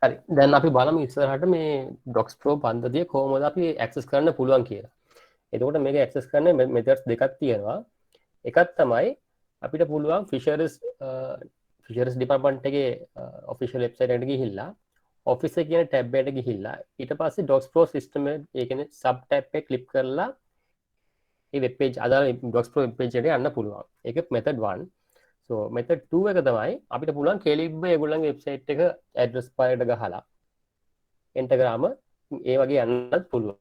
හරි දැන් අපි බලමු ඉස්සරහට මේ Docs Pro පද්ධතිය කොහොමද අපි ඇක්සස් කරන්න පුළුවන් කියලා. එතකොට මේක ඇක්සස් කරන්න මෙතඩ්ස් දෙකක් තියෙනවා. එකක් තමයි අපිට පුළුවන් ෆිෂර්ස් ඩිපාර්ට්මන්ට් එකේ ඔෆිෂියල් වෙබ්සයිට් එකට ගිහිල්ලා ඔෆිස් එක කියන ටැබ් එකට ගිහිල්ලා ඊට පස්සේ Docs Pro සිස්ටම් එක ඒ කියන්නේ සබ් ටැබ් එක ක්ලික් කරලා මේ වෙබ් පේජ් අදාළ Docs Pro වෙබ් පේජ් එකට යන්න පුළුවන්. ඒක මෙතඩ් 1. so method 2 එක තමයි අපිට පුළුවන් කෙලින්ම ඒගොල්ලන්ගේ වෙබ්සයිට් එක ඇඩ්‍රස් පාරට ගහලා එන්ටර් කරාම ඒ වගේ යන්නත් පුළුවන්.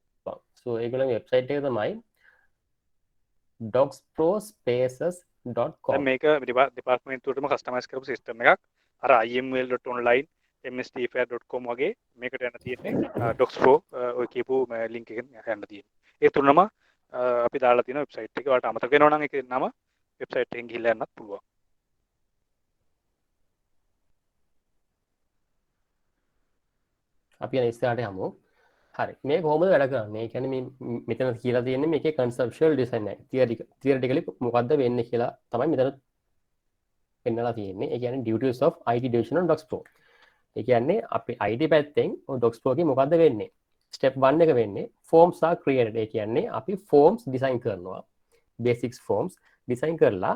so ඒගොල්ලන්ගේ වෙබ්සයිට් එක තමයි docsprospaces.com. මේක දෙපාර්ට්මේන්තුවටම කස්ටමයිස් කරපු සිස්ටම් එකක්. අර iml.online mstfair.com වගේ මේකට යන්න තියෙන්නේ Docs Pro ඔය කියපු ලින්ක් එකෙන් යන්න තියෙන්නේ. ඒ තුනම අපි දාලා තියෙන වෙබ්සයිට් එක. ඔයාලට අමතක වෙනවා නම් ඒකේ නම වෙබ්සයිට් එකෙන් ගිහිල්ලා යන්නත් පුළුවන්. අපි යන ඉස්සරහට යමු. හරි මේ කොහොමද වැඩ කරන්නේ? ඒ කියන්නේ මේ මෙතන කියලා තියෙන්නේ මේකේ conceptual design එක. theoretically මොකද්ද වෙන්නේ කියලා තමයි මෙතන පෙන්නලා තියෙන්නේ. ඒ කියන්නේ duties of IT division on Docs Pro. ඒ කියන්නේ අපි IT පැත්තෙන් Docs Pro එකේ මොකද්ද වෙන්නේ? step 1 එක වෙන්නේ forms are created. ඒ කියන්නේ අපි forms design කරනවා. basics forms design කරලා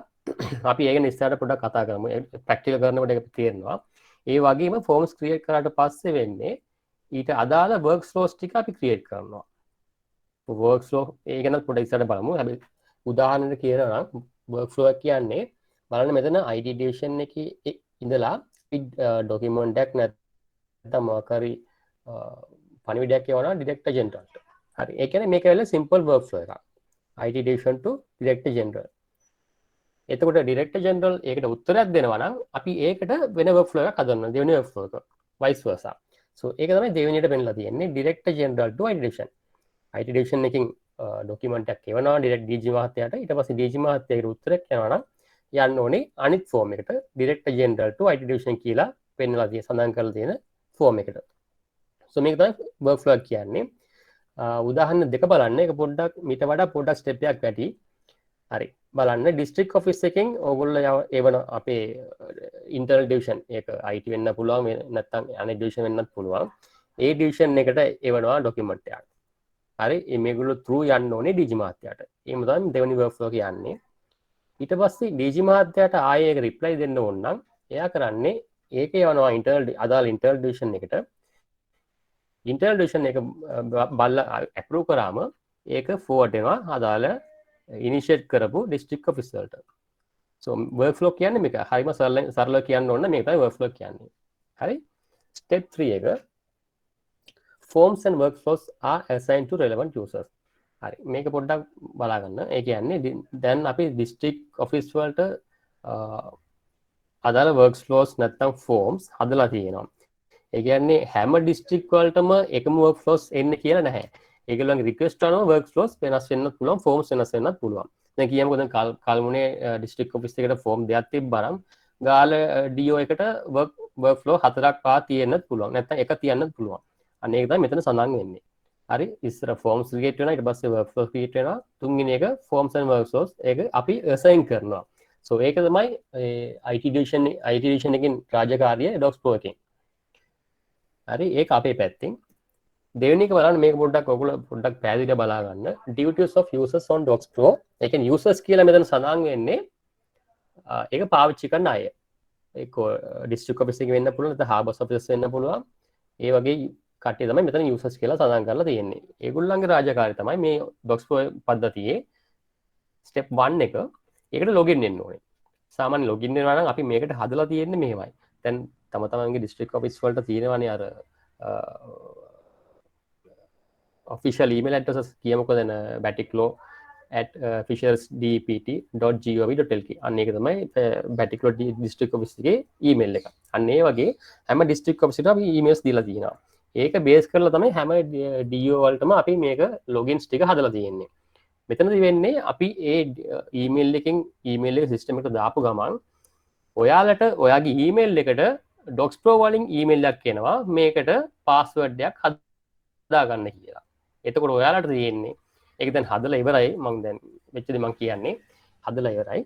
අපි ඒක ඉස්සරහට පොඩ්ඩක් කතා කරමු. practical කරනකොට ඒක තේරෙනවා. ඒ වගේම forms create කරාට පස්සේ වෙන්නේ ඊට අදාළ workflows ටික අපි create කරනවා. workflow ඒ ගැන පොඩ්ඩක් ඉස්සරහට බලමු. හැබැයි උදාහරණයක් කියනවා නම් workflow එක කියන්නේ බලන්න මෙතන IT division එකේ ඉඳලා document එකක් නැත්නම් මොකරි පණිවිඩයක් කියවනවා director general. හරි. ඒ කියන්නේ මේක වෙල simple workflow එකක්. IT division to director general. එතකොට director general ඒකට උත්තරයක් දෙනවා නම් අපි ඒකට වෙන workflow එකක් හදනවා. දෙවෙනි workflow එක. vice versa. so ඒක තමයි දෙවෙනියට පෙන්නලා තියෙන්නේ director general to IT division. IT division එකකින් document එකක් එවනවා direct DG මහත්තයාට. ඊට පස්සේ DG මහත්තයාට උත්තරයක් යනවා නම් යන්න ඕනේ අනිත් form එකට director general to IT division කියලා පෙන්නලා තියෙන සඳහන් කරලා තියෙන form එකට. so මේක තමයි workflow එක කියන්නේ. උදාහරණ දෙක බලන්න. ඒක පොඩ්ඩක් මීට වඩා පොඩ්ඩක් ස්ටෙප් එකක් වැඩි. හරි බලන්න district office එකෙන් ඕගොල්ලෝ එවන අපේ internal division ඒක IT වෙන්න පුළුවන් නැත්නම් අනෙක් division වෙන්නත් පුළුවන්. ඒ division එකට එවනවා document එකක්. හරි මේගොල්ලෝ through යන්න ඕනේ DG මහත්තයාට. එහෙම තමයි දෙවෙනි workflow එක යන්නේ. ඊට පස්සේ DG මහත්තයාට ආයේ ඒක reply දෙන්න ඕන නම් එයා කරන්නේ ඒක යවනවා internal අදාළ internal division එකට. internal division එක බලලා approve කරාම ඒක forward වෙනවා අදාළ initiate කරපු district officer වලට. so workflow කියන්නේ මේක. හරිම සරලව කියන්න ඕන මේක තමයි workflow කියන්නේ. හරි. step 3 එක forms and workflows are assigned to relevant users. හරි. මේක පොඩ්ඩක් බලා ගන්න. ඒ කියන්නේ දැන් අපි district office වලට අදාළ workflows නැත්නම් forms හදලා තියෙනවා. ඒ කියන්නේ හැම district වලටම එකම workflows එන්නේ කියලා නැහැ. ඒගොල්ලන්ගේ රික්වෙස්ට් අනුව workflows වෙනස් වෙන්නත් පුළුවන්, forms වෙනස් වෙන්නත් පුළුවන්. දැන් කියමුකෝ දැන් කල්මුනේ district office එකට form දෙකක් තිබ්බනම් ගාල DO එකට workflow 4ක් පහ තියෙන්නත් පුළුවන්. නැත්නම් එක තියන්නත් පුළුවන්. අන්න ඒක තමයි මෙතන සඳහන් වෙන්නේ. හරි ඉස්සර forms create වෙනවා ඊට පස්සේ workflow create වෙනවා. තුන්වෙනි එක forms and workflows ඒක අපි assign කරනවා. so ඒක තමයි IT division එකකින් රාජකාරිය Docs Pro එකෙන්. හරි ඒක අපේ පැත්තෙන්. දෙවෙනි එක බලන්න මේක පොඩ්ඩක් ඔයගොල්ලෝ පොඩ්ඩක් පැහැදිලිව බලා ගන්න. duties of users on Docs Pro. ඒ කියන්නේ users කියලා මෙතන සඳහන් වෙන්නේ ඒක පාවිච්චි කරන අය. ඒක district office එකේ වෙන්න පුළුවන් නැත්නම් harbors office වෙන්න පුළුවන්. ඒ වගේ කට්ටිය තමයි මෙතන users කියලා සඳහන් කරලා තියෙන්නේ. ඒගොල්ලන්ගේ රාජකාරිය තමයි මේ Docs Pro පද්ධතියේ step 1 එක ඒකට login වෙන්න ඕනේ. සාමාන්‍ය login වෙනවා නම් අපි මේකට හදලා තියෙන්නේ මෙහෙමයි. දැන් තම තමන්ගේ district office වලට තියෙනවානේ අර official email addresses කියමුකෝ දැන් batiklo@fishersdpt.gov.lk අන්න ඒක තමයි batiklo district office එකේ email එක. අන්න ඒ වගේ හැම district office එකටම අපි emails දීලා තියෙනවා. ඒක බේස් කරලා තමයි හැම DO වලටම අපි මේක logins ටික හදලා තියෙන්නේ. මෙතනදී වෙන්නේ අපි ඒ email එකෙන් email එක system එකට දාපු ගමන් ඔයාලට ඔයාගේ email එකට Docs Pro වලින් email එකක් එනවා මේකට password එකක් හදාගන්න කියලා. එතකොට ඔයාලට තියෙන්නේ ඒක දැන් හදලා ඉවරයි මම දැන් මෙච්චරදී මම කියන්නේ හදලා ඉවරයි.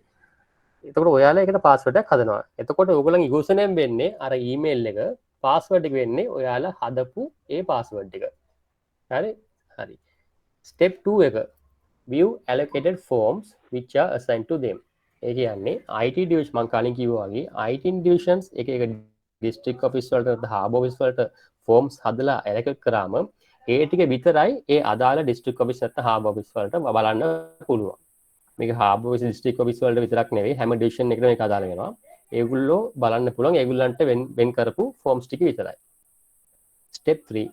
එතකොට ඔයාලා ඒකට password එකක් හදනවා. එතකොට ඔයගොල්ලන්ගේ username වෙන්නේ අර email එක පාස්වර්ඩ් එක වෙන්නේ ඔයාලා හදපු ඒ පාස්වර්ඩ් එක. හරි හරි. step 2 එක view allocated forms which are assigned to them. ඒ කියන්නේ IT division මම කලින් කිව්වා වගේ IT divisions එක district office වලට hub office වලට forms හදලා allocate කරාම ඒ ටික විතරයි ඒ අදාළ district office නැත්නම් hub office වලට බලන්න පුළුවන්. මේක hub office district office වලට විතරක් නෙවෙයි හැම division එකකටම මේක අදාළ වෙනවා. ඒගොල්ලෝ බලන්න පුළුවන් ඒගොල්ලන්ට වෙන් කරපු forms ටික විතරයි. step 3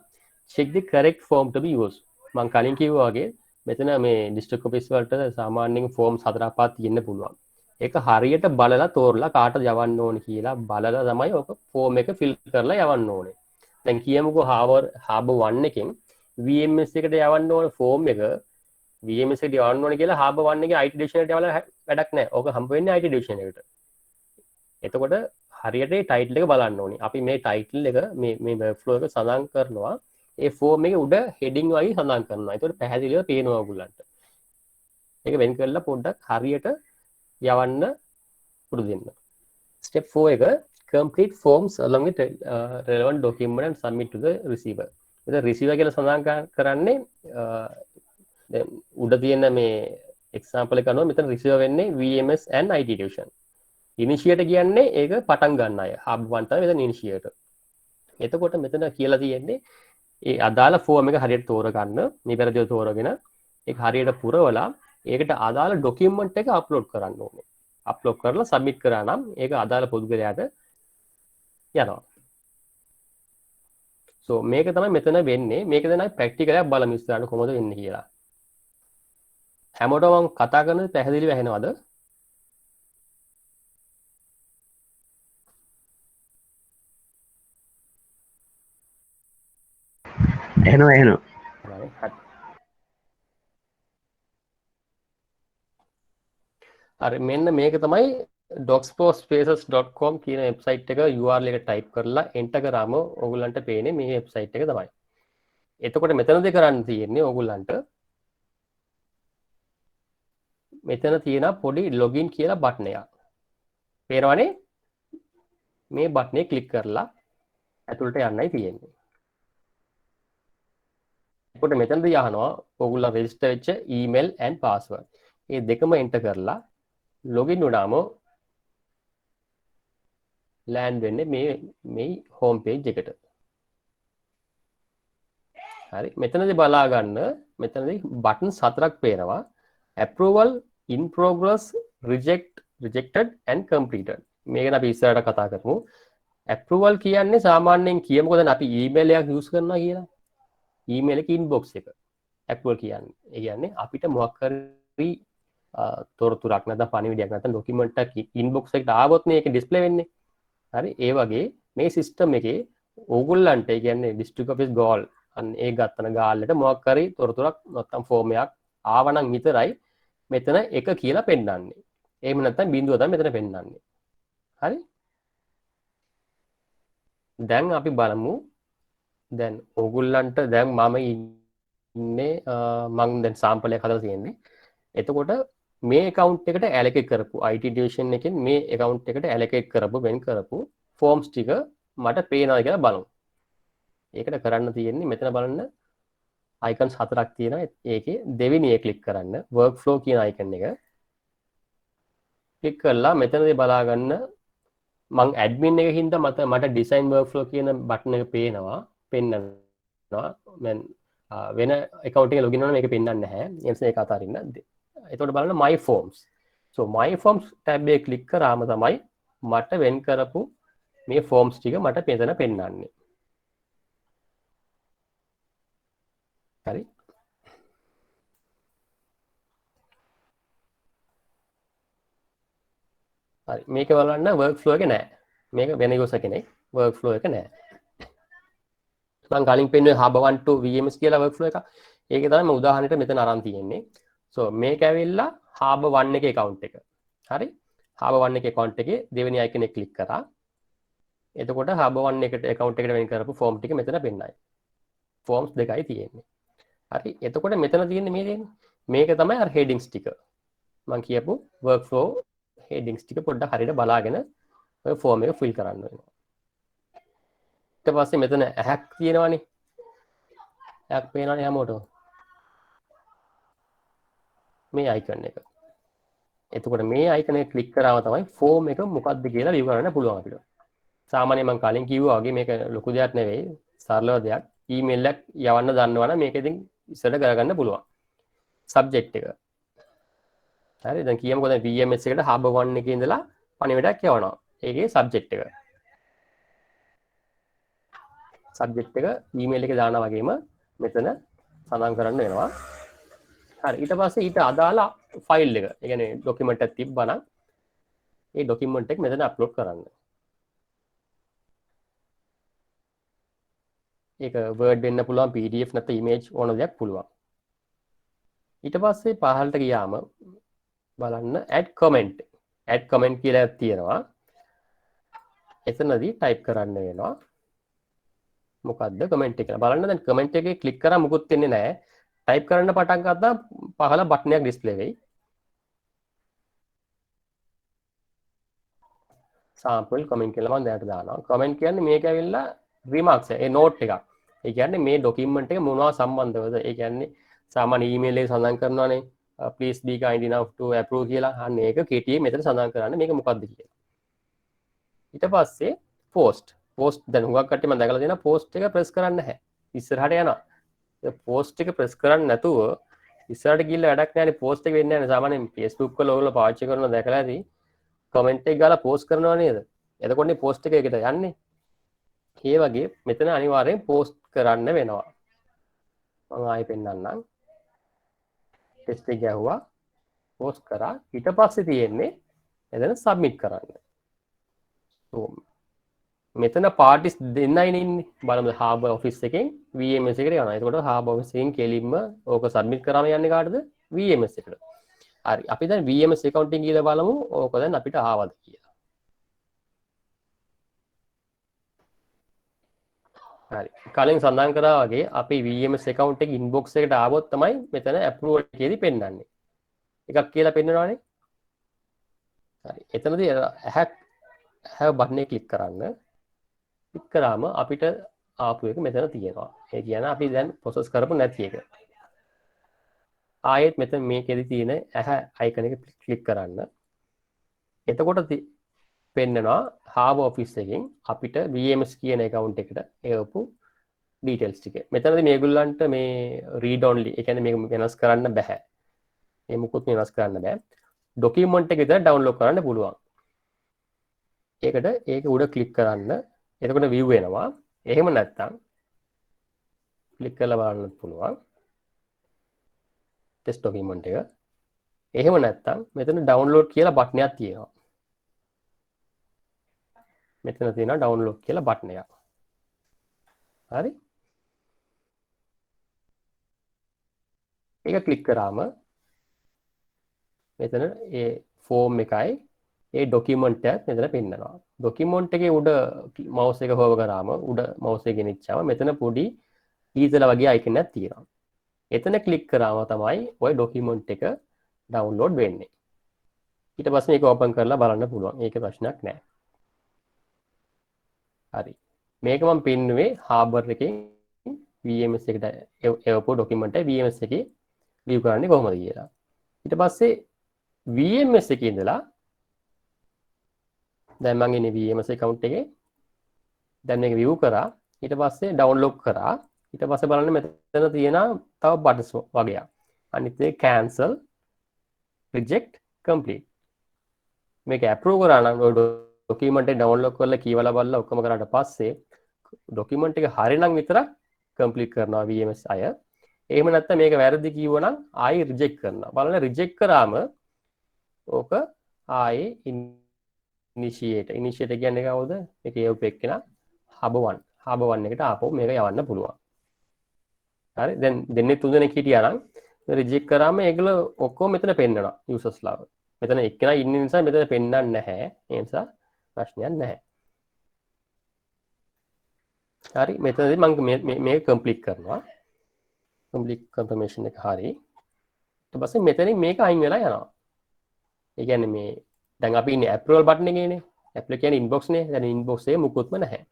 check the correct form to be used. මම කලින් කිව්වා වගේ මෙතන මේ district office වලට සාමාන්‍යයෙන් forms 4-5 තියෙන්න පුළුවන්. ඒක හරියට බලලා තෝරලා කාටද යවන්න ඕනේ කියලා බලලා තමයි ඔක form එක fill කරලා යවන්න ඕනේ. දැන් කියමුකෝ harbor 1 එකෙන් VMS එකට යවන්න ඕන form එක VMS එකට යවන්න ඕනේ කියලා harbor 1 එකේ IT division එකට යවලා වැඩක් නැහැ. ඕක හම්බ වෙන්නේ IT division එකට. එතකොට හරියට ඒ ටයිටල් එක බලන්න ඕනේ. අපි මේ ටයිටල් එක මේ workflow එක සඳහන් කරනවා. ඒ form එකේ උඩ heading වගේ සඳහන් කරනවා. ඒතකොට පැහැදිලිව පේනවා ඔයගොල්ලන්ට. ඒක වෙන් කරලා පොඩ්ඩක් හරියට යවන්න පුරුදු වෙන්න. step 4 එක complete forms along with relevant document and submit to the receiver. එතන receiver කියලා සඳහන් කරන්නේ දැන් උඩ තියෙන මේ example එක අනුව මෙතන receiver වෙන්නේ VMS and IT division. initiator කියන්නේ ඒක පටන් ගන්න අය. hub 1 තමයි මෙතන initiator. එතකොට මෙතන කියලා තියෙන්නේ ඒ අදාළ ෆෝම් එක හරියට තෝරගන්න මේ පෙරදිව තෝරගෙන ඒක හරියට පුරවලා ඒකට අදාළ ඩොකියුමන්ට් එක අප්ලෝඩ් කරන්න ඕනේ. අප්ලෝඩ් කරලා සබ්මිට් කරා නම් ඒක අදාළ පුද්ගලයාට යනවා. සෝ මේක තමයි මෙතන වෙන්නේ. මේක තමයි ප්‍රැක්ටිකල් එකක් බලමු ඉස්සරහට කොහොමද වෙන්නේ කියලා. හැමෝටම මම කතා කරන්නේ පැහැදිලිව ඇහෙනවද? එහෙනවා හරි මෙන්න මේක තමයි docspospaces.com කියන වෙබ්සයිට් එක URL එක ටයිප් කරලා එන්ටර් කරාම ඔයගොල්ලන්ට පේන්නේ මේ වෙබ්සයිට් එක තමයි. එතකොට මෙතනදී කරන්න තියෙන්නේ ඔයගොල්ලන්ට මෙතන තියෙන පොඩි login කියලා බටන් එකක්. පේනවනේ? මේ බටන් එක ක්ලික් කරලා ඇතුළට යන්නයි තියෙන්නේ. එතකොට මෙතනදී අහනවා ඔයගොල්ලෝ රෙජිස්ටර් වෙච්ච email and password. මේ දෙකම එන්ටර් කරලා login වුණාම land වෙන්නේ මේ home page එකට. හරි මෙතනදී බලා ගන්න මෙතනදී buttons 4ක් පේනවා. approval, in progress, rejected and completed. මේක ගැන අපි ඉස්සරහට කතා කරමු. approval කියන්නේ සාමාන්‍යයෙන් කියමුකෝ දැන් අපි email එකක් use කරනවා කියලා. email එක inbox එක. approval කියන්නේ. ඒ කියන්නේ අපිට මොකක් හරි තොරතුරක් නැත්නම් පණිවිඩයක් නැත්නම් ડોකියුමන්ට් එකක් ඉන්බොක්ස් එකට ආවොත් නේ ඒක ඩිස්ප්ලේ වෙන්නේ. හරි ඒ වගේ මේ සිස්ටම් එකේ ඕගොල්ලන්ට ඒ කියන්නේ ඩිස්ට්‍රික්ට් ඔෆිස් ගෝල් අන්න ඒ ගත්තන ගාල්ලට මොකක් හරි තොරතුරක් නැත්නම් ෆෝම් එකක් ආවනම් විතරයි මෙතන එක කියලා පෙන්නන්නේ. එහෙම නැත්නම් බිඳුව තමයි මෙතන පෙන්නන්නේ. හරි? දැන් අපි බලමු දැන් ඕගොල්ලන්ට දැන් මම ඉන්නේ මම දැන් සාම්පල් එකක් හදලා තියෙන්නේ. එතකොට මේ account එකට allocate කරපු IT division එකෙන් මේ account එකට allocate කරපු වෙන් කරපු forms ටික මට පේනවාද කියලා බලමු. ඒකට කරන්න තියෙන්නේ මෙතන බලන්න icons 4ක් තියෙනවා. ඒකේ දෙවෙනි එක ක්ලික් කරන්න workflow කියන icon එක. ක්ලික් කරලා මෙතනදී බලා ගන්න මම admin එකකින් හින්දා මට design workflow කියන බටන් එක පේනවා. පෙන්නනවා. මම වෙන account එකේ login වුණා මේක පෙන්නන්නේ නැහැ. ඒ නිසා ඒක අතාරින්න. එතකොට බලන්න my forms. so my forms tab එක ක්ලික් කරාම තමයි මට වෙන් කරපු මේ forms ටික මට මෙතන පෙන්නන්නේ. හරි. හරි මේක බලන්න workflow එක නෑ. මේක වෙන user කෙනෙක් workflow එක නෑ. මම කලින් පෙන්නුවේ hub 1 to VMS කියලා workflow එක. ඒකේ තමයි මම උදාහරණයට මෙතන අරන් තියෙන්නේ. so මේක ඇවිල්ලා hub 1 එකේ account එක. හරි? hub 1 එකේ account එකේ දෙවෙනි icon එක ක්ලික් කරා. එතකොට hub 1 එකට account එකට වෙන් කරපු form ටික මෙතන පෙන්නයි. forms දෙකයි තියෙන්නේ. හරි? එතකොට මෙතන තියෙන්නේ මේ දෙන්නේ. මේක තමයි අර headings ටික. මම කියපු workflow headings ටික පොඩ්ඩක් හරියට බලාගෙන ඔය form එක fill කරන්න වෙනවා. පස්සේ මෙතන ඇහැක් තියෙනවානේ. ඇහැක් පේනවනේ හැමෝටම. මේ අයිකන් එක. එතකොට මේ අයිකන් එක ක්ලික් කරාම තමයි ෆෝම් එක මොකක්ද කියලා රිව් කරන්න පුළුවන් අපිට. සාමාන්‍යයෙන් මම කලින් කිව්වා වගේ මේක ලොකු දෙයක් නෙවෙයි, සරලව දෙයක්. ඊමේල් එකක් යවන්න දන්නවනම් මේක ඉතින් ඉස්සරට කරගන්න පුළුවන්. සබ්ජෙක්ට් එක. හරි දැන් කියමුකෝ දැන් VMS එකට hub 1 එකේ ඉඳලා පණිවිඩයක් යවනවා. ඒකේ සබ්ජෙක්ට් එක. සබ්ජෙක්ට් එක ඊමේල් එකේ දානවා වගේම මෙතන සඳහන් කරන්න වෙනවා. හරි ඊට පස්සේ ඊට අදාළ ෆයිල් එක. ඒ කියන්නේ ડોකියුමන්ට් එකක් තිබ්බනම් ඒ ડોකියුමන්ට් එක මෙතන අප්ලෝඩ් කරන්න. ඒක Word වෙන්න පුළුවන්, PDF නැත්නම් image ඕන දෙයක් පුළුවන්. ඊට පස්සේ පහළට ගියාම බලන්න add comment. add comment කියලා එකක් තියෙනවා. එතනදී type කරන්න වෙනවා. මොකද්ද comment එක කියලා. බලන්න දැන් comment එකේ click කරා මුකුත් වෙන්නේ නැහැ. type කරන්න පටන් ගත්තා පහළ බටන් එකක් display වෙයි. sample comment කියලා මම දැනට දානවා. comment කියන්නේ මේක ඇවිල්ලා remarks ඒ note එකක්. ඒ කියන්නේ මේ document එක මොනවා සම්බන්ධවද? ඒ කියන්නේ සාමාන්‍ය email එකේ සඳහන් කරනවානේ please be kind enough to approve කියලා. අන්න ඒක කෙටියෙන් මෙතන සඳහන් කරන්නේ මේක මොකක්ද කියලා. ඊට පස්සේ post දැන් හුඟක් කට්ටිය මම දැකලා තියෙනවා post එක press කරන්නේ නැහැ. ඉස්සරහට යනවා. ඒ post එක press කරන්නේ නැතුව ඉස්සරහට ගිහිල්ලා වැඩක් නැහැ නේ. post එක වෙන්නේ නැහැ. සාමාන්‍යයෙන් Facebook වල ඔයගොල්ලෝ පාවිච්චි කරනවා දැකලා ඇති. comment එක ගාලා post කරනවා නේද? එතකොට මේ post එක එකට යන්නේ. ඒ වගේ මෙතන අනිවාර්යෙන් post කරන්න වෙනවා. මම ආයෙ පෙන්නන්නම්. ටෙස්ට් එක ගැහුවා. post කරා. ඊට පස්සේ තියෙන්නේ එතන submit කරන්න. මෙතන පාටිස් දෙන්නයි ඉන්නේ. බලමු Harbour office එකෙන් VMS එකට යනවා. එතකොට Harbour office එකෙන් කෙලින්ම ඕක submit කරාම යන්නේ කාටද? VMS එකට. හරි. අපි දැන් VMS accounting කියලා බලමු. ඕක දැන් අපිට ආවද කියලා. හරි. කලින් සඳහන් කරා වගේ අපි VMS account එක inbox එකට ආවොත් තමයි මෙතන approval එකේදී පෙන්වන්නේ. එකක් කියලා පෙන්වනවානේ. හරි. එතනදී have button එක click කරන්න. click කරාම අපිට ආපු එක මෙතන තියෙනවා. ඒ කියන්නේ අපි දැන් process කරපු නැති එක. ආයෙත් මෙතන මේකෙදි තියෙන icon එක click කරන්න. එතකොට පෙන්නනවා Harbour office එකෙන් අපිට VMS කියන account එකට එවපු details ටික. මෙතනදී මේගොල්ලන්ට මේ read only, ඒ කියන්නේ මේක වෙනස් කරන්න බෑ. මේ මුකුත් වෙනස් කරන්න බෑ. document එක විතර download කරන්න පුළුවන්. ඒකට ඒක උඩ click කරන්න. එතකොට view වෙනවා. එහෙම නැත්නම් click කරලා බලන්න පුළුවන්. test document එක. එහෙම නැත්නම් මෙතන download කියලා බටන් එකක් තියෙනවා. මෙතන තියෙනවා download කියලා බටන් එකක්. හරි? ඒක ක්ලික් කරාම මෙතන ඒ ෆෝම් එකයි ඒ ડોකියුමන්ට් එක මෙතන පෙන්නනවා. ડોකියුමන්ට් එකේ උඩ මවුස් එක හොව කරාම උඩ මවුස් එක ගෙනිච්චාම මෙතන පොඩි ඊසලා වගේ අයිකන් එකක් තියෙනවා. එතන ක්ලික් කරාම තමයි ওই ડોකියුමන්ට් එක ඩවුන්ලෝඩ් වෙන්නේ. ඊට පස්සේ මේක ඕපන් කරලා බලන්න පුළුවන්. ඒක ප්‍රශ්නයක් නෑ. හරි. මේක මම පෙන්නුවේ Harbour එකේ VMS එකට එවපු ડોකියුමන්ට් එක VMS එකේ view කරන්නේ කොහොමද කියලා. ඊට පස්සේ VMS එකේ ඉඳලා දැන් මම ඉන්නේ VMS account එකේ. දැන් මේක view කරා. ඊට පස්සේ download කරා. ඊට පස්සේ බලන්න මෙතන තියෙන තව buttons වගේක්. අනිත් එක cancel, reject, complete. මේක approve කරා නම් ඔය document එක download කරලා කියවලා බලලා ඔක්කොම කරාට පස්සේ document එක හරිනම් විතරක් complete කරනවා VMS අය. එහෙම නැත්නම් මේක වැරදි කිව්වනම් ආයෙ reject කරනවා. බලන්න reject කරාම ඕක ආයෙ initiate කියන්නේ කවුද? මේක යවපු එක්කෙනා Harbour 1 එකට ආපහු මේක යවන්න පුළුවන්. හරි. දැන් දෙන්නේ තුන් දෙනෙක් හිටියා නම් reject කරාම ඒගොල්ලෝ ඔක්කොම මෙතන පෙන්නනවා users ලාව. මෙතන එක්කෙනා ඉන්න නිසා මෙතන පෙන්නන්නේ නැහැ. ඒ නිසා ප්‍රශ්නයක් නැහැ. හරි. මෙතනදී මම මේක complete කරනවා. complete confirmation එක හරි. ඊට පස්සේ මෙතනින් මේක අයින් වෙලා යනවා. ඒ කියන්නේ මේ දැන් අපි ඉන්නේ approval button එකේනේ. apple කියන්නේ inbox නේ. දැන් inbox එකේ මුකුත්ම නැහැ.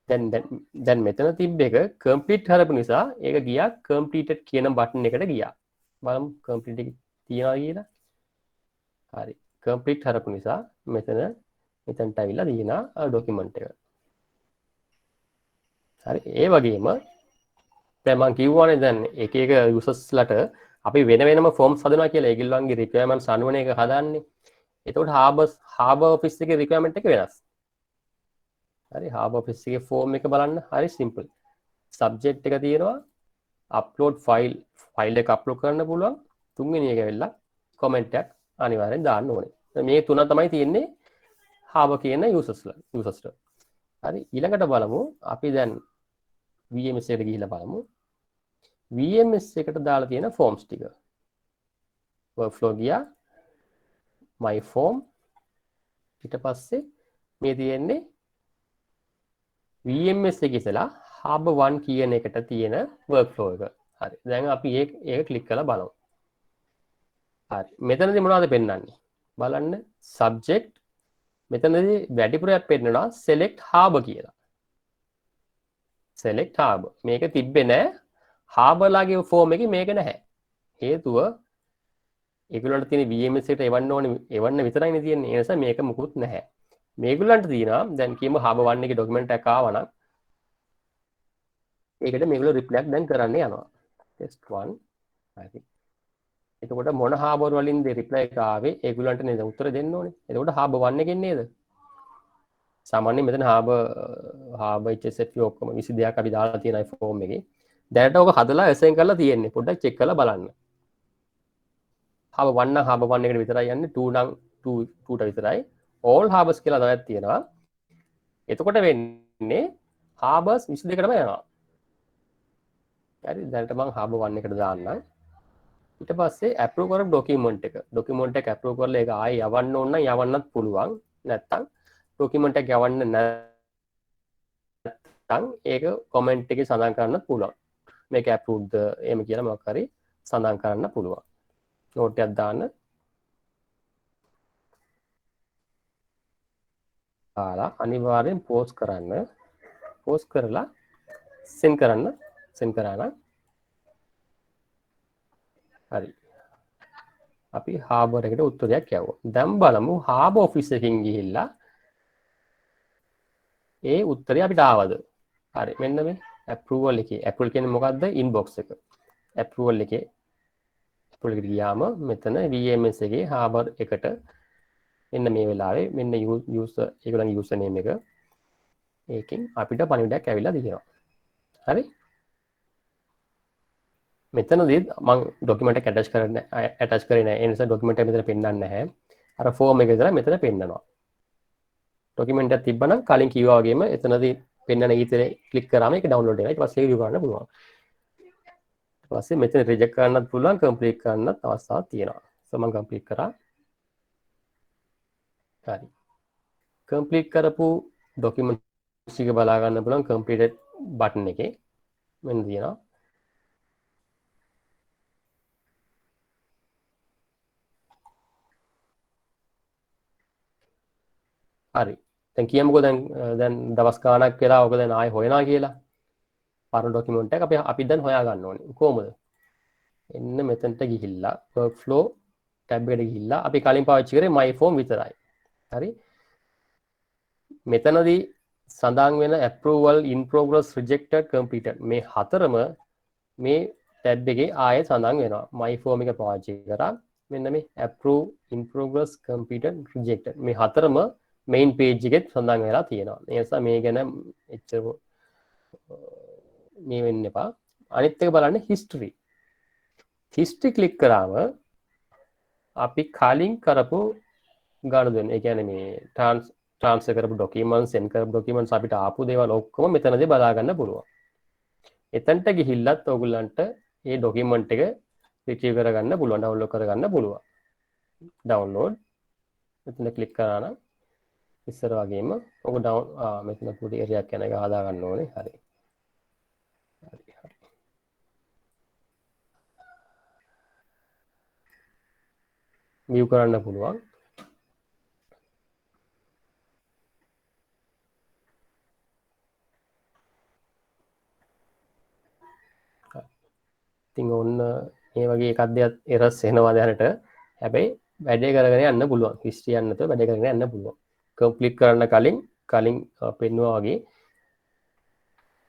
දැන් මෙතන තිබ්බ එක කම්ප්ලීට් හරපු නිසා ඒක ගියා කම්ප්ලීටඩ් කියන බටන් එකට ගියා. බලමු කම්ප්ලීට් එක තියනවා කියලා. හරි. කම්ප්ලීට් හරපු නිසා මෙතනට ඇවිල්ලා තියෙනවා ඩොකියුමන්ට් එක. හරි. ඒ වගේම දැන් මම කිව්වනේ දැන් එක එක යූසර්ස්ලට අපි වෙන වෙනම ෆෝම්ස් හදනවා කියලා. ඒගොල්ලන්ගේ රික්වයර්මන්ට්ස් අනුවනේ ඒක හදාන්නේ. එතකොට හාබර් ඔෆිස් එකේ රික්වයර්මන්ට් එක වෙනස්. හරි. හාබර් ඔෆිස් එකේ ෆෝම් එක බලන්න හරි සිම්පල්. සබ්ජෙක්ට් එක තියෙනවා අප්ලෝඩ් ෆයිල් එක අප්ලෝඩ් කරන්න පුළුවන්. තුන්වෙනි එක වෙලා කමෙන්ට් එකක් අනිවාර්යෙන් දාන්න ඕනේ. මේ තුන තමයි තියෙන්නේ හාබර් කියන යූසර්ස්ට. හරි. ඊළඟට බලමු අපි දැන් VMS එකට ගිහිල්ලා බලමු. VMS එකට දාලා තියෙන ෆෝම්ස් ටික. workflow ගියා my form ඊට පස්සේ මේ තියෙන්නේ VMS එකේ ඉතලා hub 1 කියන එකට තියෙන workflow එක. හරි. දැන් අපි ඒක ක්ලික් කරලා බලමු. හරි. මෙතනදී මොනවද පෙන්වන්නේ? බලන්න subject මෙතනදී වැඩිපුරයක් පෙන්නනවා select hub කියලා. select hub. මේක තිබ්බේ නැහැ. harbor ලාගේ form එකේ මේක නැහැ. හේතුව ඒගොල්ලන්ට තියෙන VMS එකට එවන්න විතරයිනේ තියෙන්නේ. ඒ නිසා මේක මුකුත් නැහැ. මේගොල්ලන්ට තියෙනවා දැන් කියමු harbor 1 එකේ ડોකියුමන්ට් එකක් ආවා නම් ඒකට මේගොල්ලෝ රිප්ලයික් දැන් කරන්න යනවා. test 1 හරි. එතකොට මොන harbor වලින්ද රිප්ලයි එක ආවේ? ඒගොල්ලන්ට නේද උත්තර දෙන්න ඕනේ. එතකොට harbor 1 එකෙන් නේද? සාමාන්‍යයෙන් මෙතන harbor HSFP ඔක්කොම 22ක් අපි දාලා තියෙනයි ෆෝම් එකේ. දැනට ඔක හදලා assign කරලා තියෙන්නේ. පොඩ්ඩක් චෙක් කරලා බලන්න. harbor 1 නම් harbor 1 එකට විතරයි යන්නේ. 2 නම් 2ට විතරයි. all harbors කියලා තවත් තියෙනවා. එතකොට වෙන්නේ harbors 22කටම යනවා. හරි. දැනට මම harbor 1 එකට දාන්නම්. ඊට පස්සේ approve කරපු document එක. document එක approve කරලා ඒක ආයෙ යවන්න ඕන නම් යවන්නත් පුළුවන්. නැත්තම් document එක යවන්න නැත්තම් ඒක comment එකේ සඳහන් කරන්නත් පුළුවන්. මේක approved එහෙම කියලා මොකක් හරි සඳහන් කරන්න පුළුවන්. note එකක් දාන්න. ආලා අනිවාර්යෙන් post කරන්න. post කරලා send කරන්න. send කරා නම් හරි. අපි harbor එකට උත්තරයක් යවුවා. දැන් බලමු harbor office එකකින් ගිහිල්ලා ඒ උත්තරය අපිට ආවද? හරි. මෙන්න මේ approval එකේ approval කියන්නේ මොකද්ද? inbox එක. approval එකට ගියාම මෙතන VMS එකේ harbor එකට මෙන්න මේ වෙලාවේ මෙන්න user ඒගොල්ලන්ගේ user name එක ඒකෙන් අපිට පණිවිඩයක් ඇවිල්ලා තියෙනවා. හරි. මෙතනදී මම ડોකියුමන්ට් එක ඇටච් කරේ නැහැ. ඒ නිසා ડોකියුමන්ට් එක මෙතන පෙන්වන්නේ නැහැ. අර ෆෝම් එක විතර මෙතන පෙන්නනවා. ડોකියුමන්ට් එක තිබ්බනම් කලින් කිව්වා වගේම එතනදී පෙන්නන ඊතරේ ක්ලික් කරාම ඒක ඩවුන්ලෝඩ් වෙනවා. ඊට පස්සේ රිවිව් කරන්න පුළුවන්. ඊට පස්සේ මෙතන රිජෙක්ට් කරන්නත් පුළුවන්, කම්ප්ලීට් කරන්නත් අවස්ථාවක් තියෙනවා. සෝ මම කම්ප්ලීට් කරා. හරි. කම්ප්ලීට් කරපු ડોකියුමන්ට්ස් ටික බලා ගන්න පුළුවන් කම්ප්ලීටඩ් බටන් එකේ. මෙන්න තියෙනවා. හරි. දැන් කියමුකෝ දැන් දවස් ගාණක් වෙලා ඔක දැන් ආයෙ හොයනවා කියලා. පරණ ડોකියුමන්ට් එක අපි දැන් හොයා ගන්න ඕනේ. කොහොමද? එන්න මෙතනට ගිහිල්ලා workflow tab එකට ගිහිල්ලා අපි කලින් පාවිච්චි කරේ my form විතරයි. හරි. මෙතනදී සඳහන් වෙන approval in progress rejected completed මේ හතරම මේ tab එකේ ආයෙ සඳහන් වෙනවා. my form එක පාවිච්චි කරා මෙන්න මේ approve in progress completed rejected මේ හතරම main page එකෙත් සඳහන් වෙලා තියෙනවා. ඒ නිසා මේ ගැන එච්චර මේ වෙන්න එපා. අනිත් එක බලන්න history. history click කරාම අපි කලින් කරපු ගනුදෙනු ඒ කියන්නේ මේ transfer කරපු documents send කරපු documents අපිට ආපු දේවල් ඔක්කොම මෙතනදී බලා ගන්න පුළුවන්. එතනට ගිහිල්ලත් ඔයගොල්ලන්ට මේ document එක retrieve කරගන්න පුළුවන්, download කරගන්න පුළුවන්. download මෙතන click කරා නම් ඉස්සර වගේම ඔක මෙතන පොඩි එරියක් යන එක හදා ගන්න ඕනේ. හරි. view කරන්න පුළුවන්. ඉතින් ඔන්න මේ වගේ එකක් දෙයක් එරර්ස් එනවා දැනට. හැබැයි වැඩේ කරගෙන යන්න පුළුවන්. හිස්ටරි යන්න නැතුව වැඩේ කරගෙන යන්න පුළුවන්. කම්ප්ලීට් කරන්න කලින් පෙන්නවා වගේ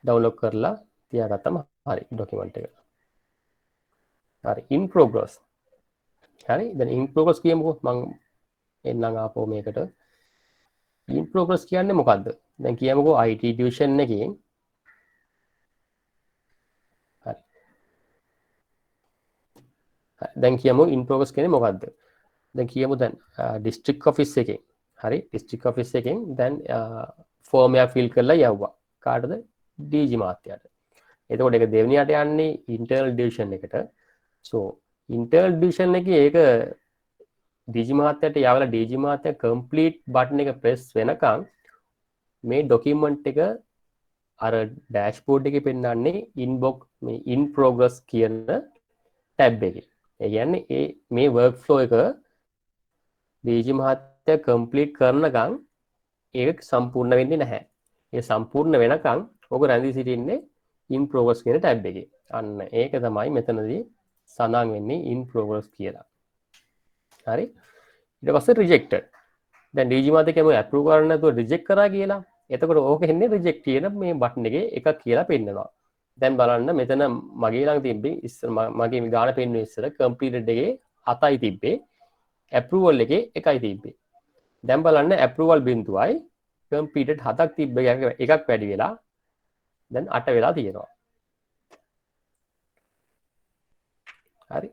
ඩවුන්ලෝඩ් කරලා තියාගත්තම හරි ඩොකියුමන්ට් එක. හරි in progress. හරි දැන් in progress කියමුකෝ මම එන්නම් ආපහු මේකට. in progress කියන්නේ මොකද්ද? දැන් කියමුකෝ IT tuition එකේ හරි. දැන් කියමු in progress කියන්නේ මොකද්ද? දැන් කියමු දැන් district office එකෙන් හරි district office එකෙන් දැන් ෆෝම් එක ෆිල් කරලා යවුවා. කාටද? DG මාත්‍යාට. එතකොට ඒක දෙවෙනියට යන්නේ internal division එකට. so internal division එකේ ඒක DG මාත්‍යාට යවලා DG මාත්‍යා complete button එක press වෙනකන් මේ document එක අර dashboard එකේ පෙන්නන්නේ inbox මේ in progress කියන tab එකේ. ඒ කියන්නේ මේ workflow එක DG මාත්‍යා complete කරනකන් ඒක සම්පූර්ණ වෙන්නේ නැහැ. ඒ සම්පූර්ණ වෙනකන් ඔක රැඳී සිටින්නේ in progress කියන tab එකේ. අන්න ඒක තමයි මෙතනදී සඳහන් වෙන්නේ in progress කියලා. හරි. ඊට පස්සේ rejected. දැන් DG මාත්‍යා කියමු approve කරන්න නැතුව reject කරා කියලා. එතකොට ඕක එන්නේ reject කියන මේ බටන් එකේ එකක් කියලා පෙන්නනවා. දැන් බලන්න මෙතන මගේ ළඟ තිබ්බේ ඉස්සර මගේ ගාන පෙන්නුවේ ඉස්සර completed එකේ 7යි තිබ්බේ. approval එකේ 1යි තිබ්බේ. දැන් බලන්න approval බිඳුවයි completed 7ක් තිබ්බ එකක් වැඩි වෙලා දැන් 8 වෙලා තියෙනවා. හරි.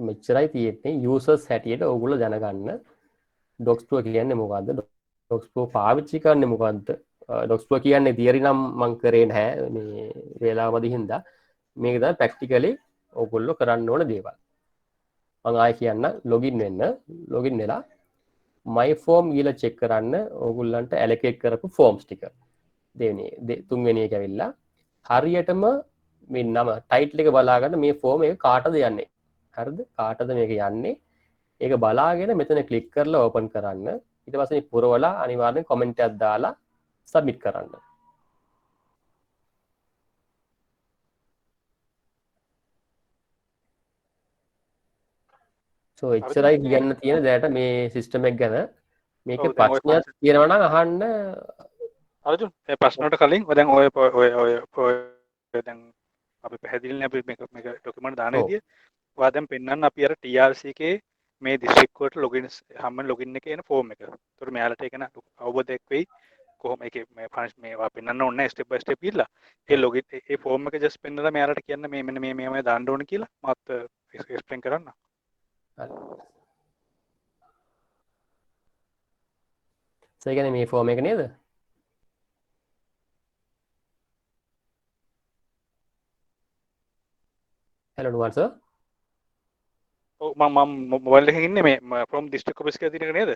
මෙච්චරයි තියෙන්නේ users හැටියට ඕගොල්ලෝ දැනගන්න docs pro කියන්නේ මොකද්ද? docs pro පාවිච්චි කරන්නේ මොකද්ද? docs pro කියන්නේ theory නම් මම කරේ නැහැ මේ වේලාවමදි හින්දා. මේක තමයි practically ඕගොල්ලෝ කරන්න ඕන දේවල්. මම ආයෙ කියන්න login වෙන්න. login වෙලා my form ගිහලා check කරන්න ඕගොල්ලන්ට allocate කරපු forms ටික. තුන්වෙනි එක ඇවිල්ලා හරියටම මේ නම title එක බලාගන්න මේ form එක කාටද යන්නේ? හරිද? කාටද මේක යන්නේ? ඒක බලාගෙන මෙතන ක්ලික් කරලා ඕපන් කරන්න. ඊට පස්සේ පුරවලා අනිවාර්යෙන් කමෙන්ට් එකක් දාලා සබ්මිට් කරන්න. සෝ එච්චරයි කියන්න තියෙන දැනට මේ සිස්ටම් එක ගැන. මේකේ ප්‍රශ්නයක් තියෙනවා නම් අහන්න. අර්ජුන් මේ ප්‍රශ්නට කලින් දැන් ඔය දැන් අපි පැහැදිලිනේ අපි මේක ඩොකියුමන්ට් දාන විදිය. ඔයා දැන් පෙන්නන්න අපි අර TRC එකේ මේ දිස්ත්‍රික් වලට ලොගින් හැමෝම ලොගින් එකේ එන ෆෝම් එක. ඒතකොට මෙයාලට ඒක න අවබෝධයක් වෙයි. කොහොම ඒකේ මේවා පෙන්වන්න ඕනේ ස්ටෙප් බයි ස්ටෙප් ඉල්ලා. ඒ ලොගින් ඒ ෆෝම් එක ජස්ට් පෙන්නලා මෙයාලට කියන්න මේ මෙන්න මේ දාන්න ඕනේ කියලා මත් එක්ස්ප්ලেইন කරන්න. ඒ කියන්නේ මේ ෆෝම් එක නේද? hello nuwan sir. ඔව් මම මොබයිල් එකකින් ඉන්නේ මේ from district office කියලා තියෙන එක නේද?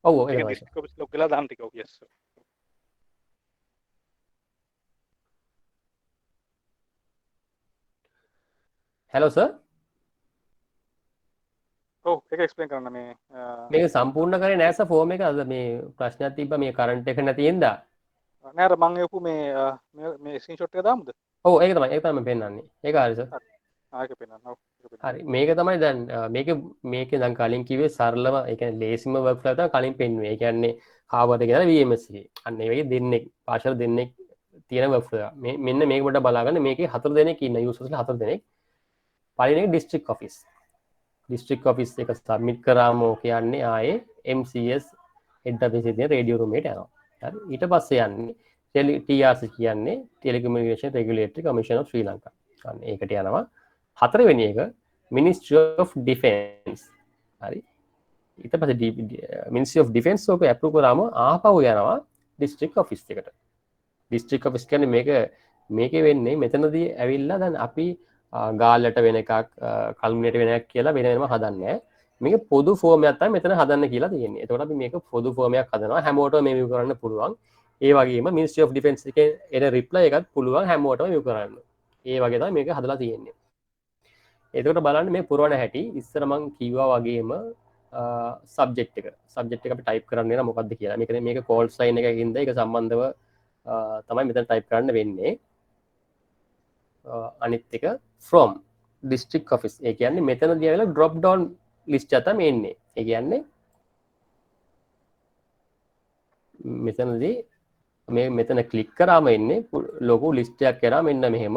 ඔව් ඔව් ඒක තමයි. district office ලොක් වෙලා දාන්න ටික. ඔව් yes sir. hello sir. ඔව් ඒක එක්ස්ප්ලেইন කරන්න මේ මේක සම්පූර්ණ කරේ නැහැ සර් ෆෝම් එක. අද මේ ප්‍රශ්නයක් තිබ්බා මේ කරන්ට් එක නැති හින්දා. නෑ අර මම එපු මේ ස්ක්‍රීන්ෂොට් එක දාමුද? ඔව් ඒක තමයි මම පෙන්නන්නේ. ඒක හරි සර්. ආයක පෙන්නන්න. ඔව් හරි මේක තමයි දැන් මේක දැන් කලින් කිව්වේ සරලම ඒ කියන්නේ ලේසිම වර්ක්ෆ්ලෝ තමයි කලින් පෙන්නුවේ. ඒ කියන්නේ Harvard එකේ දාලා VMS එකේ. අන්න ඒ වගේ දෙන්නෙක් පාෂල් දෙන්නෙක් තියෙන වර්ක්ෆ්ලෝ එක. මෙන්න මේක පොඩ්ඩක් බලාගන්න. මේකේ 4 දෙනෙක් ඉන්න යූසර්ස්ලා 4 දෙනෙක්. පළවෙනි එක district office. district office එක සබ්මිට් කරාම කියන්නේ ආයේ MCS head office එකේ තියෙන රේඩියෝ රූම් එකට යනවා. හරි ඊට පස්සේ යන්නේ TRC කියන්නේ Telecommunication Regulatory Commission of Sri Lanka. අන්න ඒකට යනවා. හතරවෙනි එක Ministry of Defence. හරි ඊට පස්සේ Ministry of Defence ඔක අප්‍රූව් කරාම ආපහු යනවා district office එකට. district office කියන්නේ මේකේ වෙන්නේ මෙතනදී ඇවිල්ලා දැන් අපි ගාල්ලට වෙන එකක් කල්මිනේට වෙන එකක් කියලා වෙන වෙනම හදන්නේ. මේක පොදු ෆෝම් එකක් තමයි මෙතන හදන්න කියලා තියෙන්නේ. එතකොට අපි මේක පොදු ෆෝම් එකක් හදනවා. හැමෝටම මේ view කරන්න පුළුවන්. ඒ වගේම Ministry of Defence එකේ එන reply එකත් පුළුවන් හැමෝටම view කරන්න. ඒ වගේ තමයි මේක හදලා තියෙන්නේ. එතකොට බලන්න මේ පුරවන හැටි ඉස්සර මං කිව්වා වගේම සබ්ජෙක්ට් එක අපි ටයිප් කරන්න වෙන මොකක්ද කියලා. මේක කෝල් සයින් එකකින්ද ඒක සම්බන්ධව තමයි මෙතන ටයිප් කරන්න වෙන්නේ. අනිත් එක from district office. ඒ කියන්නේ මෙතනදී ඇවිල්ලා drop down list එක තමයි එන්නේ. ඒ කියන්නේ මෙතනදී මේ මෙතන ක්ලික් කරාම එන්නේ ලොකු ලිස්ට් එකක් කරා මෙන්න මෙහෙම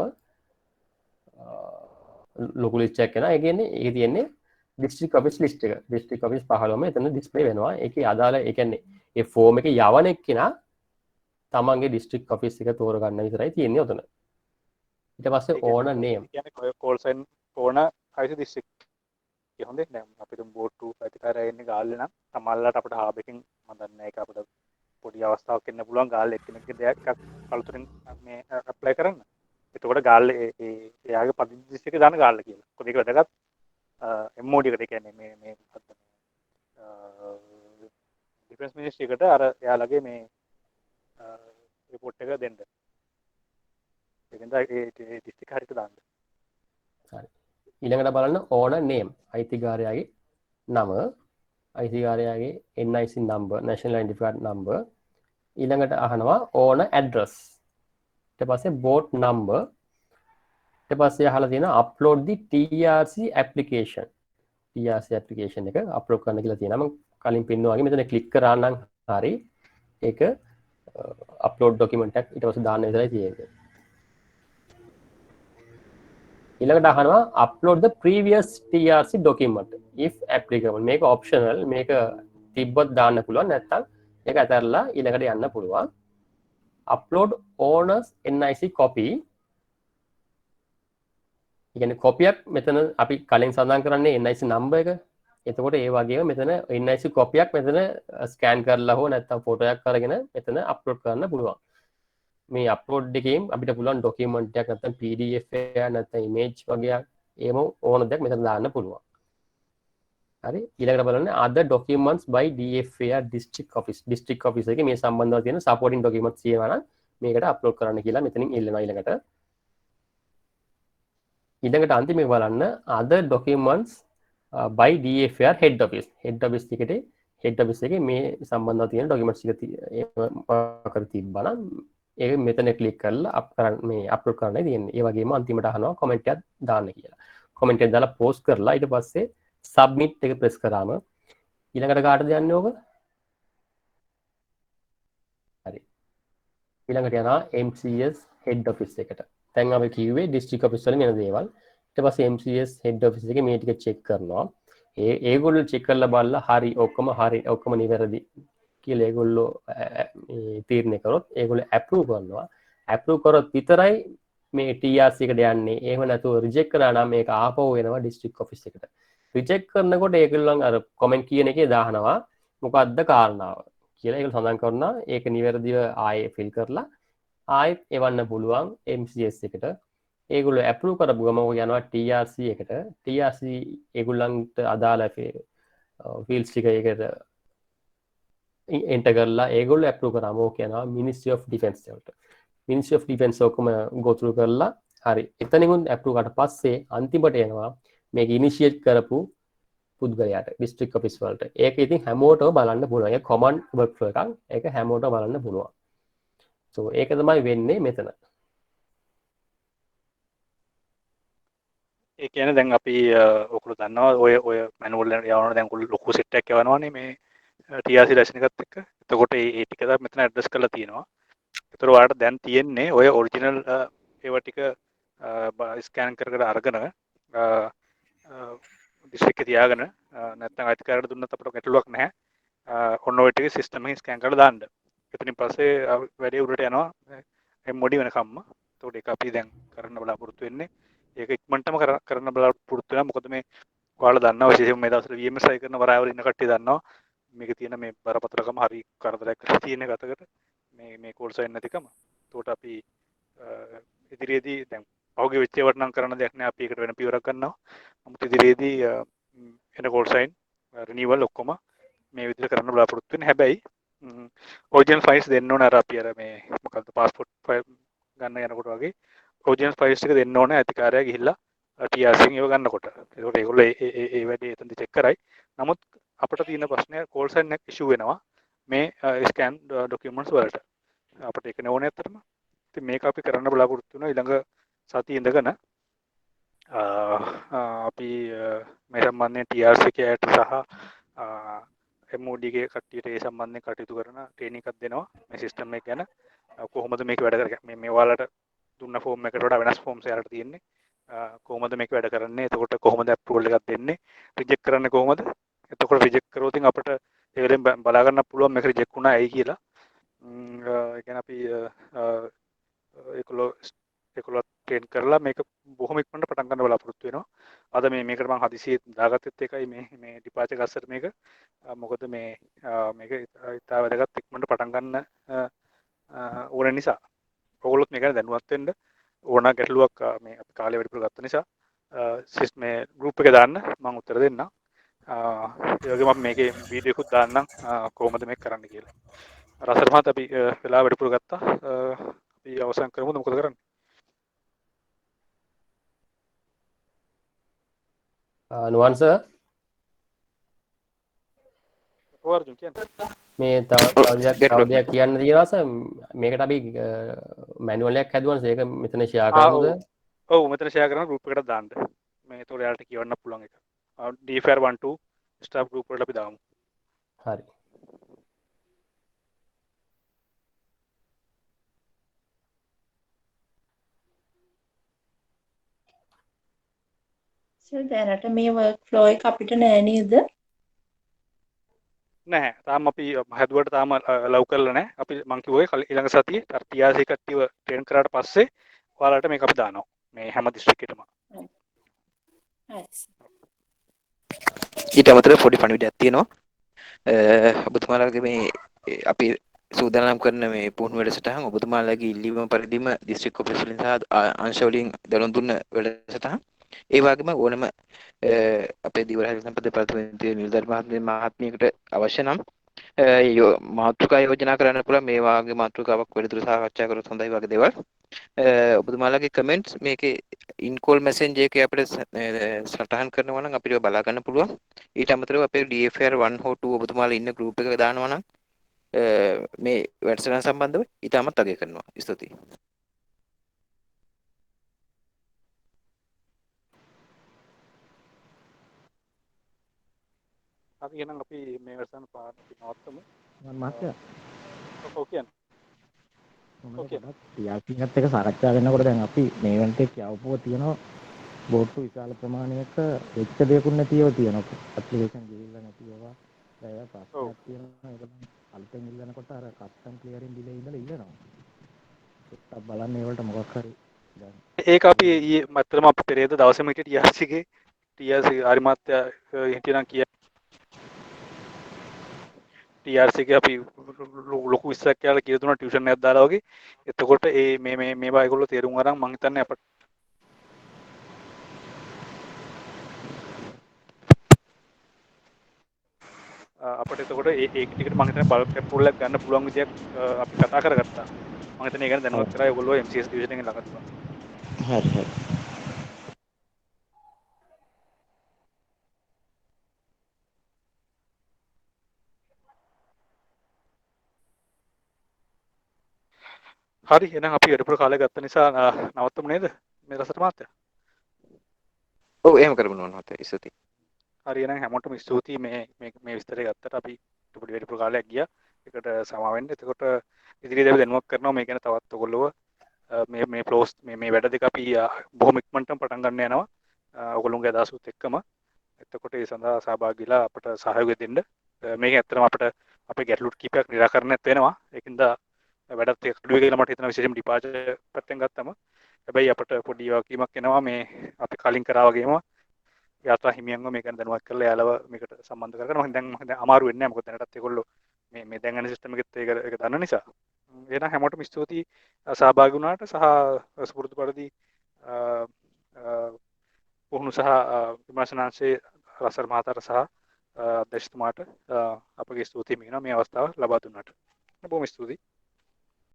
ලොකු ලිස්ට් එකක් කරා. ඒ කියන්නේ ඒක තියෙන්නේ district office list එක. district office 15ම එතන display වෙනවා. ඒකේ අදාළ ඒ කියන්නේ ඒ form එකේ යවන එක්කෙනා තමන්ගේ district office එක තෝරගන්න විතරයි තියෙන්නේ උතන. ඊට පස්සේ owner name කියන්නේ කෝල් සයින් ඕන අයිති දිස්ත්‍රික් හොඳේ දැන් අපිට බෝට්ටු ප්‍රතිකාරය එන්නේ ගාල්ලේ නම් සමහරවිට අපිට හාබ් එකකින් මම දන්නේ ඒක අපිට පොඩි අවස්ථාවක් එන්න පුළුවන් ගාල්ලේ එක්කෙනෙක්ගේ දෙයක් අලුතෙන් මේ ඇප්ලයි කරන්න. එතකොට ගාල්ලේ එයාගේ පදිංචි දිස්ත්‍රික්කේ දාන ගාල්ල කියලා. මොකද ඒක වැදගත් MOD එකට කියන්නේ මේ මොකක්ද ඩිෆෙන්ස් මිනිස්ට්‍රි එකට අර එයාලගේ මේ රිපෝට් එක දෙන්න. ඒකෙන්ද ඒ දිස්ත්‍රික් හරියට දාන්න. හරි. ඊළඟට බලන්න owner name අයිතිකාරයාගේ නම අයිතිකාරයාගේ NIC number national identity card number ඊළඟට අහනවා owner address ඊට පස්සේ boat number ඊට පස්සේ අහලා තියෙනවා upload the TRC application එක අප්ලෝඩ් කරන්න කියලා තියෙනවා මම කලින් පෙන්නුවා වගේ මෙතන ක්ලික් කරා නම් හරි ඒක අප්ලෝඩ් ડોකියුමන්ට් එකක් ඊට පස්සේ දාන්න විතරයි තියෙන්නේ ඊළඟට අහනවා upload the previous TRC document if applicable මේක optional මේක තිබ්බොත් දාන්න පුළුවන් නැත්නම් ඒක අතහැරලා ඊළඟට යන්න පුළුවන් upload owners NIC copy කියන්නේ කොපියක් මෙතන අපි කලින් සඳහන් කරන්නේ NIC number එක එතකොට ඒ වගේම මෙතන NIC කොපියක් මෙතන ස්කෑන් කරලා හෝ නැත්නම් ෆොටෝ එකක් අරගෙන මෙතන අප්ලෝඩ් කරන්න පුළුවන් මේ අප්ලෝඩ් එකේම අපිට පුළුවන් ડોකියුමන්ට් එකක් නැත්නම් PDF එකක් නැත්නම් ඉමේජ් වගේ එහෙම ඕන දෙයක් මෙතන දාන්න පුළුවන්. හරි ඊළඟට බලන්න other documents by DFAR district office එකේ මේ සම්බන්ධව තියෙන supporting documents තියෙනවා නම් මේකට අප්ලෝඩ් කරන්න කියලා මෙතනින් ඉල්ලනවා ඊළඟට. ඊළඟට අන්තිමේ බලන්න other documents by DFAR head office එකේ මේ සම්බන්ධව තියෙන documents ටික කර තිබ්බා නම් ඒක මෙතන ක්ලික් කරලා අප්ලෝඩ් කරන්නයි තියෙන්නේ. ඒ වගේම අන්තිමට අහනවා කමෙන්ට් එකක් දාන්න කියලා. කමෙන්ට් එක දාලා පෝස්ට් කරලා ඊට පස්සේ සබ්මිට් එක ප්‍රෙස් කරාම ඊළඟට කාටද යන්නේ ඕක? හරි. ඊළඟට යනවා MCS head office එකට. දැන් අපි කිව්වේ district office වලින් එන දේවල්. ඊට පස්සේ MCS head office එකේ මේ ටික චෙක් කරනවා. ඒගොල්ලෝ චෙක් කරලා බලලා හරි ඔක්කොම නිවැරදි කියලා ඒගොල්ලෝ තීරණය කරොත් ඒගොල්ලෝ ඇප්‍රූව් කරනවා ඇප්‍රූව් කරොත් විතරයි මේ TRC එකට යන්නේ එහෙම නැතුව රිජෙක්ට් කරා නම් මේක ආපහු එනවා ඩිස්ට්‍රික්ට් ඔෆිස් එකට රිජෙක්ට් කරනකොට ඒගොල්ලන් අර කමෙන්ට් කියන එකේ දානවා මොකක්ද කාරණාව කියලා ඒගොල්ලෝ සඳහන් කරනවා ඒක නිවැරදිව ආයේ ෆිල් කරලා ආයෙත් එවන්න පුළුවන් MCS එකට ඒගොල්ලෝ ඇප්‍රූව් කරපු ගමන් ඔය යනවා TRC එකට TRC ඒගොල්ලන්ට අදාළ ෆීල්ඩ්ස් ටික ඒකට එන්ටර් කරලා ඒගොල්ලෝ ඇප්‍රූව් කරාම ඕක යනවා මිනිස්ට්‍රි ඔෆ් ඩිෆෙන්ස් වලට මිනිස්ට්‍රි ඔෆ් ඩිෆෙන්ස් ඔක්කොම ගෝ ත්‍රූ කරලා හරි එතනින් ඇප්‍රූව් කරාට පස්සේ අන්තිමට එනවා මේක ඉනිෂියේට් කරපු පුද්ගලයාට ඩිස්ට්‍රික්ට් ඔෆිස් වලට ඒක ඉතින් හැමෝටම බලන්න පුළුවන් ඒක කොමන් වර්ක් ෆ්ලෝ එකක් ඒක හැමෝටම බලන්න පුළුවන් සෝ ඒක තමයි වෙන්නේ මෙතන ඒ කියන්නේ දැන් අපි ඔකුළු දන්නවා ඔය මැනුවල් එක යවනවා දැන් ලොකු සෙට් එකක් යවනවානේ මේ TRC ලයිසන් එකත් එක්ක. එතකොට ඒ ටික තමයි මෙතන ඇඩ්‍රස් කරලා තියෙනවා. ඒතර ඔයාලට දැන් තියෙන්නේ ඔය ඔරිජිනල් ඒවා ටික ස්කෑන් කර අරගෙන ඩිස්ට්‍රික්ට් එකේ තියාගෙන නැත්නම් අයිතිකාරයට දුන්නත් අපිට ගැටලුවක් නැහැ. ඔන්න ඔය ටික සිස්ටම් එකෙන් ස්කෑන් කරලා දාන්න. එතනින් පස්සේ වැඩේ උඩට යනවා MOD වෙනකම්ම. ඒතකොට ඒක අපි දැන් කරන්න බලාපොරොත්තු වෙන්නේ. ඒක ඉක්මනටම කරන්න බලාපොරොත්තු වෙනවා. මොකද මේ ඔයාලා දන්නවා විශේෂයෙන්ම මේ දවස්වල VMS අය කරන වරායවල ඉන්න කට්ටිය දන්නවා. මේක තියෙන මේ බරපතලකම හරි කරදරයක් තියෙන ගතකට මේ කෝල් සයින් නැතිකම. ඒකට අපි ඉදිරියේදී දැන් පහුගිය වෙච්ච ඒවට නම් කරන්න දෙයක් නෑ අපි ඒකට වෙන පියවරක් ගන්නවා. නමුත් ඉදිරියේදී එන කෝල් සයින් රිනිවල් ඔක්කොම මේ විදිහට කරන්න බලාපොරොත්තු වෙන්නේ. හැබැයි ඔරිජිනල් ෆයිල්ස් දෙන්න ඕන අර අපි අර මේ මොකද්ද પાස්පෝර්ට් ෆයිල් ගන්න යනකොට වගේ ඔරිජිනල් ෆයිල්ස් ටික දෙන්න ඕන අධිකාරියා ගිහිල්ලා TRC එකෙන් ඒව ගන්නකොට. ඒකට ඒගොල්ලෝ ඒ වැඩේ එතනදි චෙක් කරයි. නමුත් අපිට තියෙන ප්‍රශ්නය කෝල් සයින් එක ඉෂුව වෙනවා මේ ස්කෑන් ડોකියුමන්ට්ස් වලට. අපිට ඒක නෙවුනේ ඇත්තටම. ඉතින් මේක අපි කරන්න බලාපොරොත්තු වෙනවා ඊළඟ සතිය ඉඳගෙන අපි මේ සම්බන්ධයෙන් TRC කෑට සහ MOD ගේ කට්ටියට ඒ සම්බන්ධයෙන් කටයුතු කරන ට්‍රේනින් එකක් දෙනවා මේ සිස්ටම් එක ගැන කොහොමද මේක වැඩ කරන්නේ මේ ඔයාලට දුන්න ෆෝම් එකට වඩා වෙනස් ෆෝම්ස් යාලට තියෙන්නේ කොහොමද මේක වැඩ කරන්නේ එතකොට කොහොමද අප්‍රූවල් එකක් දෙන්නේ රිජෙක්ට් කරන්නේ කොහොමද එතකොට රිජෙක්ට් කරොත් අපිට ඒ වෙලෙන් බලා ගන්න පුළුවන් මේක රිජෙක්ට් වුණා ඇයි කියලා ඒ කියන්නේ අපි ඒකලෝ ට්‍රේන් කරලා මේක බොහොම ඉක්මනට පටන් ගන්න බලාපොරොත්තු වෙනවා අද මේකට මම හදිසියෙ දාගත්තත් එකයි මේ ඩිපාචර් ගස්සට මේක මොකද මේක ඉතා වැදගත් ඉක්මනට පටන් ගන්න ඕන නිසා ඔයගොල්ලොත් මේක ගැන දැනුවත් වෙන්න ඕන ගැටලුවක් මේ අපි කාලේ වැඩිපුර ගත්ත නිසා මේ ගෲප් එකේ දාන්න මම උත්තර දෙන්නම් ඒ වගේම අපි මේකේ වීඩියෝ එකක් දාන්නම් කොහොමද මේක කරන්න කියලා රසල් මහත් අපි වෙලාව වැඩිපුර ගත්තා අපි අවසන් කරමුද මොකද කරන්නේ නුවන්ස ඔයාර්ජුන් කියන්නේ මේ තව දෙයක් කියන්න තියෙනවාස මේකට අපි මැනුවලයක් හැදුවන ඒක මෙතන ෂෙයා කරමුද ඔව් මෙතන ෂෙයා කරන ගෲප් එකට දාන්න මේ ඒතකොට එයාලට කියවන්න පුළුවන් එක D-Fair12 ස්ටාෆ් ගෲප් වලට අපි දාමු හරි සර් දැනට මේ වර්ක් ෆ්ලෝ එක අපිට නෑ නේද? නැහැ තාම අපි හැදුවට තාම ලව් කරලා නැහැ අපි මං කිව්වේ ඊළඟ සතියේ TRC කට්ටියව ට්‍රේන් කරාට පස්සේ ඔයාලට මේක අපි දානවා මේ හැම දිස්ත්‍රික්කෙටම හරි. ඊට අමතරව පොඩි පණිවිඩයක් තියෙනවා ඔබතුමාලාගේ මේ අපි සූදානම් කරන මේ පුහුණු වැඩසටහන් ඔබතුමාලාගේ ඉල්ලීම පරිදිම දිස්ත්‍රික් ඔෆිස් වලින් සහ අංශ වලින් දැනුම් දුන්න වැඩසටහන් ඒ වගේම ඕනම අපේ දිවරහල් සම්පත දෙපාර්තමේන්තුවේ නිලධාරි මහත්මියකට අවශ්‍ය නම් මාතෘකා යෝජනා කරන්න පුළුවන් මේ වාගේ මාතෘකාවක් වැඩිදුර සාකච්ඡා කරොත් හොඳයි වගේ දේවල් ඔබතුමාලාගේ කමෙන්ට්ස් මේකේ ඉන්කෝල් මැසේජ් එකේ අපිට සටහන් කරනවා නම් අපිට බලා ගන්න පුළුවන් ඊට අමතරව අපේ DFR 1 හෝ 2 ඔබතුමාලා ඉන්න ගෲප් එකක දානවා නම් මේ වැඩසටහන සම්බන්ධව ඉතාමත් අගය කරනවා ස්තුතියි අපි එහෙනම් අපි මේ වැඩසටහන පාඩම් නවත්තමු මම මාත්‍යා ඔව් කියන්නේ ටිආර්පීත් එක සාකච්ඡා කරනකොට දැන් අපි මේ වෙනට කියවපුව තියෙනවා බෝට්ටු විශාල ප්‍රමාණයක වෙච්ච දෙයක්ුත් නැතිව තියෙනවා ඇප්ලිකේෂන් ගිහිල්ලා නැති ඒවා ඒක ප්‍රශ්නයක් තියෙනවා ඒක අලුතෙන් ඉල්ලනකොට අර කස්ටම් ක්ලියරින් ඩිලේ ඉඳලා ඉල්ලනවා ඒත් බලන්න ඒවලට මොකක් හරි දැන් ඒක අපි මතරම අපි පෙරේද දවසේම හිටිය TRC ආරිමාත්‍ය හිටියනම් කිය TRC එක අපි ලොකු විශ්සක් කියලා කියලා දුන්නා ටියුෂන් එකක් දාලා වගේ. එතකොට මේවා ඒගොල්ලෝ තේරුම් අරන් මං හිතන්නේ අපිට එතකොට ඒක ටිකට මං හිතන්නේ බල්ක් ඇප්‍රූවල් එකක් ගන්න පුළුවන් විදියක් අපි කතා කරගත්තා. මං හිතන්නේ ඒ ගැන දැනුවත් කරා ඒගොල්ලෝ MCS ඩිවිෂන් එකෙන් ළඟ තුනා. හරි හරි හරි එහෙනම් අපි වැඩිපුර කාලය ගත්ත නිසා නවත්තමු නේද? මේ රසට මාත්‍යා. ඔව් එහෙම කරමු නෝනාත් ස්තුතියි හරි එහෙනම් හැමෝටම ස්තුතියි මේ විස්තරය ගත්තට අපි පොඩි වැඩිපුර කාලයක් ගියා. ඒකට සමා වෙන්න. එතකොට ඉදිරියේදී අපි දැනුවත් කරනවා මේ ගැන තවත් ඔයගොල්ලෝ මේ ෆ්ලෝස් මේ වැඩ දෙක අපි බොහොම ඉක්මනටම පටන් ගන්න යනවා. ඔයගොල්ලෝගේ අදහසුත් එක්කම. එතකොට ඒ සඳහා සහභාගී වෙලා අපට සහයෝගය දෙන්න. මේක ඇත්තටම අපිට අපේ ගැටලු කීපයක් निराකරණයක් වෙනවා. ඒකින්ද වැඩත් එක්ක අඩු වෙයි කියලා මට හිතෙනවා විශේෂයෙන්ම ඩිපාර්චර් පැත්තෙන් ගත්තම. හැබැයි අපිට පොඩි වගකීමක් එනවා මේ අපි කලින් කරා වගේම යාත්‍රා හිමියන්ව මේක ගැන දැනුවත් කරලා යාලව මේකට සම්බන්ධ කරගන්න. දැන් අමාරු වෙන්නේ නැහැ. මොකද දැනටත් ඒගොල්ලෝ මේ දැන් යන සිස්ටම් එකෙත් ඒක දන්න නිසා. එහෙනම් හැමෝටම ස්තුතියි සහභාගී වුණාට සහ සුපුරුදු පරිදි පුහුණු සහ විමර්ශනාංශයේ රසල් මහතාට සහ අධ්‍යක්ෂතුමාට අපගේ ස්තුතිය මිනවා මේ අවස්ථාව ලබා දුන්නාට. බොහොම ස්තුතියි.